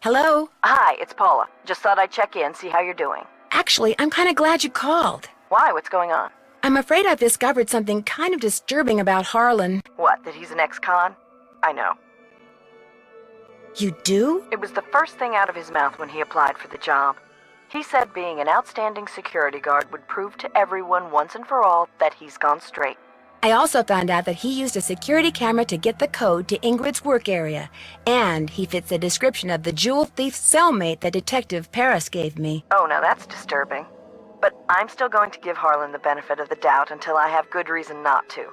Hello? Hi, it's Paula. Just thought I'd check in, see how you're doing. Actually, I'm kind of glad you called. Why? What's going on? I'm afraid I've discovered something kind of disturbing about Harlan. What, that he's an ex-con? I know. You do? It was the first thing out of his mouth when he applied for the job. He said being an outstanding security guard would prove to everyone once and for all that he's gone straight. I also found out that he used a security camera to get the code to Ingrid's work area, and he fits the description of the jewel thief cellmate that Detective Paris gave me. Oh, now that's disturbing. But I'm still going to give Harlan the benefit of the doubt until I have good reason not to.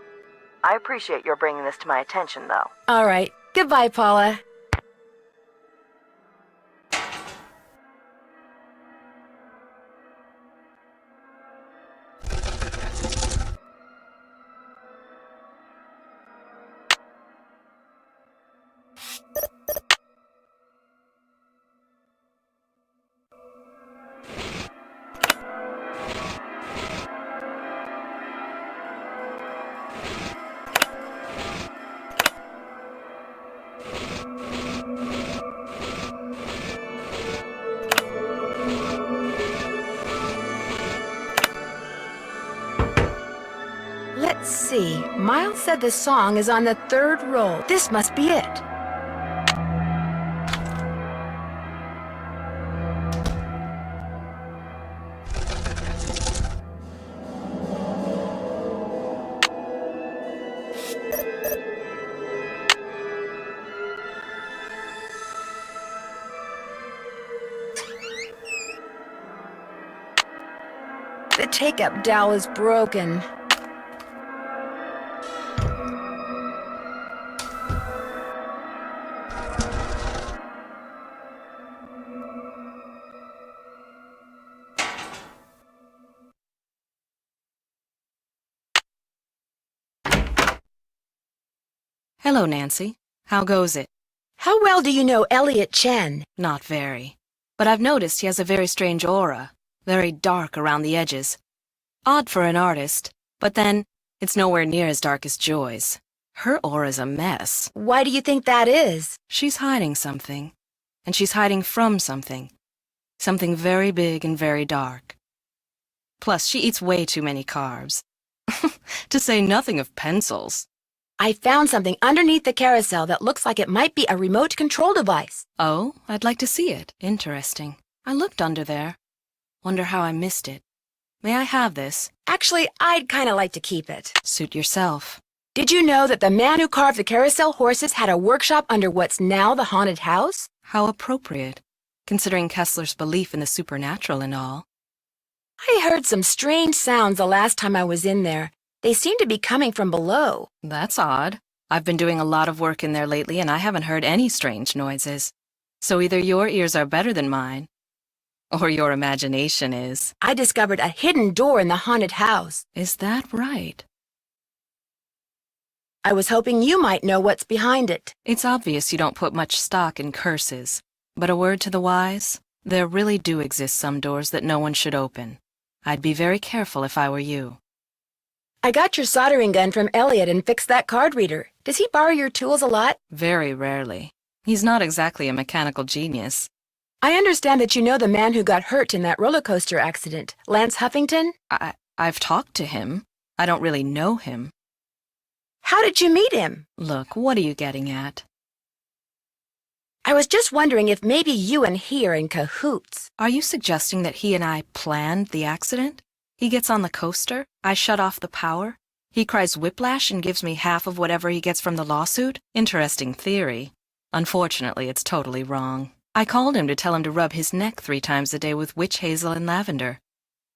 I appreciate your bringing this to my attention, though. All right. Goodbye, Paula. Let's see. Miles said the song is on the third roll. This must be it. The take-up dowel is broken. Hello, Nancy. How goes it? How well do you know Elliot Chen? Not very. But I've noticed he has a very strange aura, very dark around the edges. Odd for an artist, but then it's nowhere near as dark as Joy's. Her aura's a mess. Why do you think that is? She's hiding something, and she's hiding from something. Something very big and very dark. Plus, she eats way too many carbs. To say nothing of pencils. I found something underneath the carousel that looks like it might be a remote control device. Oh, I'd like to see it. Interesting. I looked under there. Wonder how I missed it. May I have this? Actually, I'd kind of like to keep it. Suit yourself. Did you know that the man who carved the carousel horses had a workshop under what's now the haunted house? How appropriate, considering Kessler's belief in the supernatural and all. I heard some strange sounds the last time I was in there. They seem to be coming from below. That's odd. I've been doing a lot of work in there lately, and I haven't heard any strange noises. So either your ears are better than mine, or your imagination is. I discovered a hidden door in the haunted house. Is that right? I was hoping you might know what's behind it. It's obvious you don't put much stock in curses, but a word to the wise, there really do exist some doors that no one should open. I'd be very careful if I were you. I got your soldering gun from Elliot and fixed that card reader. Does he borrow your tools a lot? Very rarely. He's not exactly a mechanical genius. I understand that you know the man who got hurt in that roller coaster accident, Lance Huffington? I've talked to him. I don't really know him. How did you meet him? Look, what are you getting at? I was just wondering if maybe you and he are in cahoots. Are you suggesting that he and I planned the accident? He gets on the coaster, I shut off the power, he cries whiplash and gives me half of whatever he gets from the lawsuit? Interesting theory. Unfortunately, it's totally wrong. I called him to tell him to rub his neck 3 times a day with witch hazel and lavender.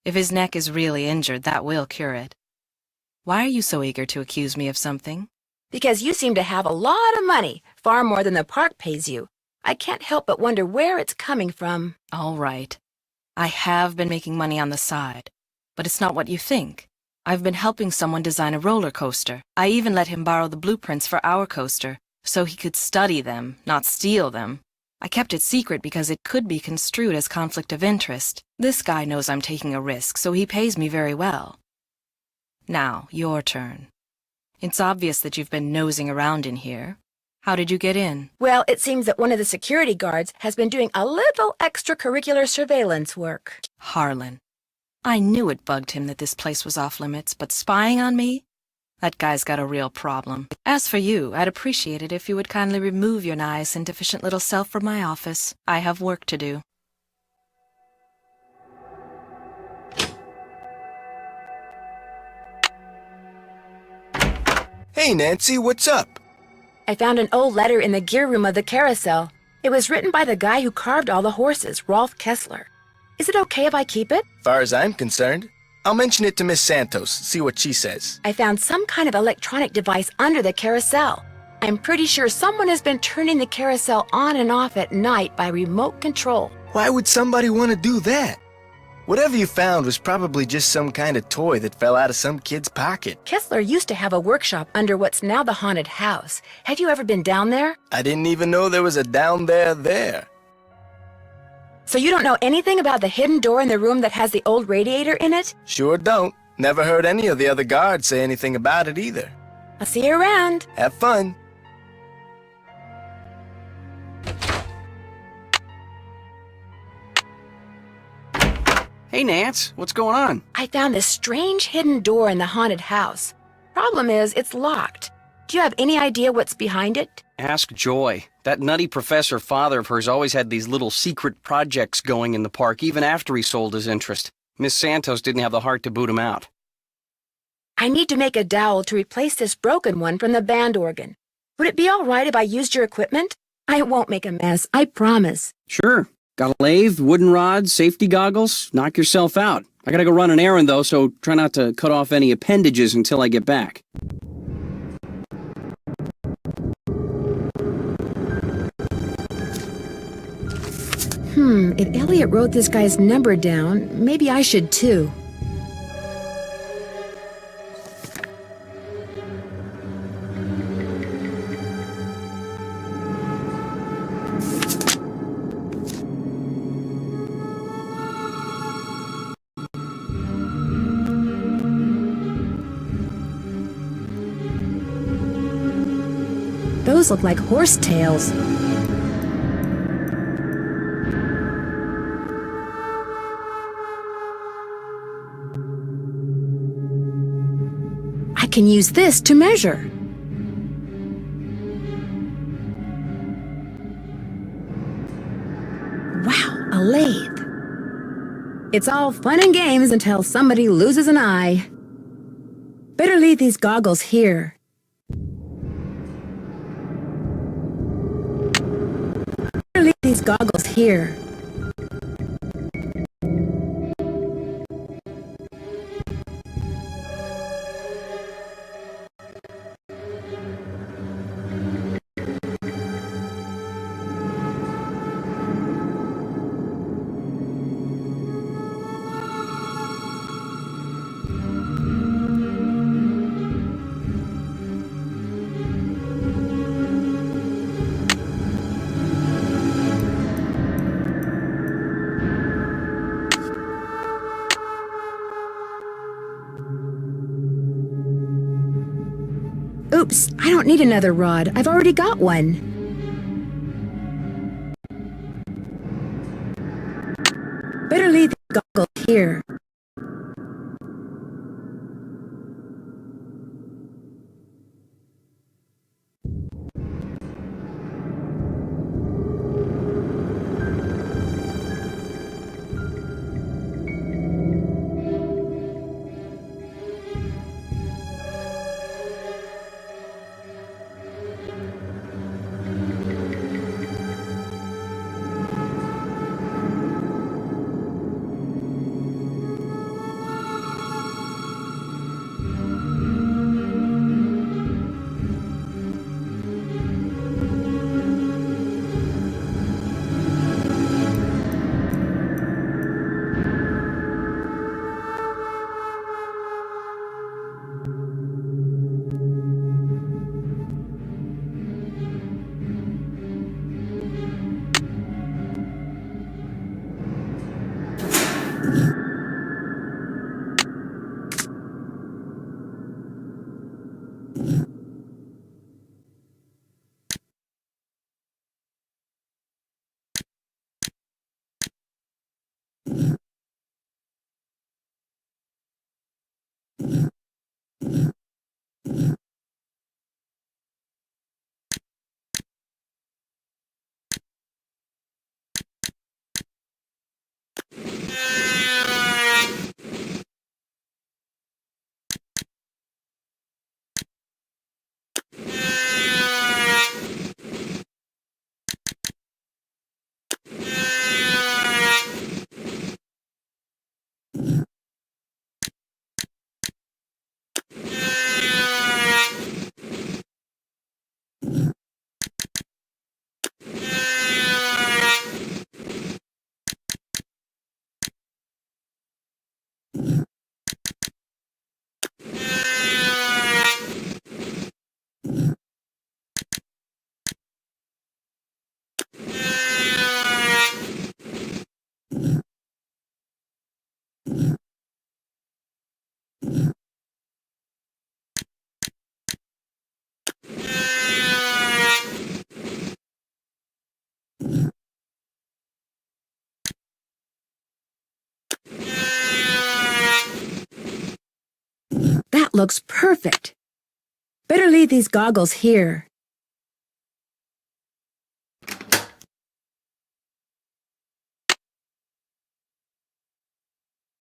If his neck is really injured, that will cure it. Why are you so eager to accuse me of something? Because you seem to have a lot of money, far more than the park pays you. I can't help but wonder where it's coming from. All right. I have been making money on the side. But it's not what you think. I've been helping someone design a roller coaster. I even let him borrow the blueprints for our coaster, so he could study them, not steal them. I kept it secret because it could be construed as conflict of interest. This guy knows I'm taking a risk, so he pays me very well. Now, your turn. It's obvious that you've been nosing around in here. How did you get in? Well, it seems that one of the security guards has been doing a little extracurricular surveillance work. Harlan. I knew it bugged him that this place was off limits, but spying on me? That guy's got a real problem. As for you, I'd appreciate it if you would kindly remove your nice and deficient little self from my office. I have work to do. Hey, Nancy, what's up? I found an old letter in the gear room of the carousel. It was written by the guy who carved all the horses, Rolf Kessler. Is it okay if I keep it? Far as I'm concerned, I'll mention it to Miss Santos, see what she says. I found some kind of electronic device under the carousel. I'm pretty sure someone has been turning the carousel on and off at night by remote control. Why would somebody want to do that? Whatever you found was probably just some kind of toy that fell out of some kid's pocket. Kessler used to have a workshop under what's now the haunted house. Have you ever been down there? I didn't even know there was a down there. So you don't know anything about the hidden door in the room that has the old radiator in it? Sure don't. Never heard any of the other guards say anything about it either. I'll see you around. Have fun. Hey, Nance, what's going on? I found this strange hidden door in the haunted house. Problem is, it's locked. Do you have any idea what's behind it? Ask Joy. That nutty professor father of hers always had these little secret projects going in the park even after he sold his interest. Miss Santos didn't have the heart to boot him out. I need to make a dowel to replace this broken one from the band organ. Would it be all right if I used your equipment? I won't make a mess, I promise. Sure. Got a lathe, wooden rods, safety goggles. Knock yourself out. I gotta go run an errand, though, so try not to cut off any appendages until I get back. If Elliot wrote this guy's number down, maybe I should too. Those look like horse tails. I can use this to measure. Wow, a lathe. It's all fun and games until somebody loses an eye. Better leave these goggles here. Better leave these goggles here. Oops, I don't need another rod. I've already got one. Better leave the goggles here. That looks perfect. Better leave these goggles here.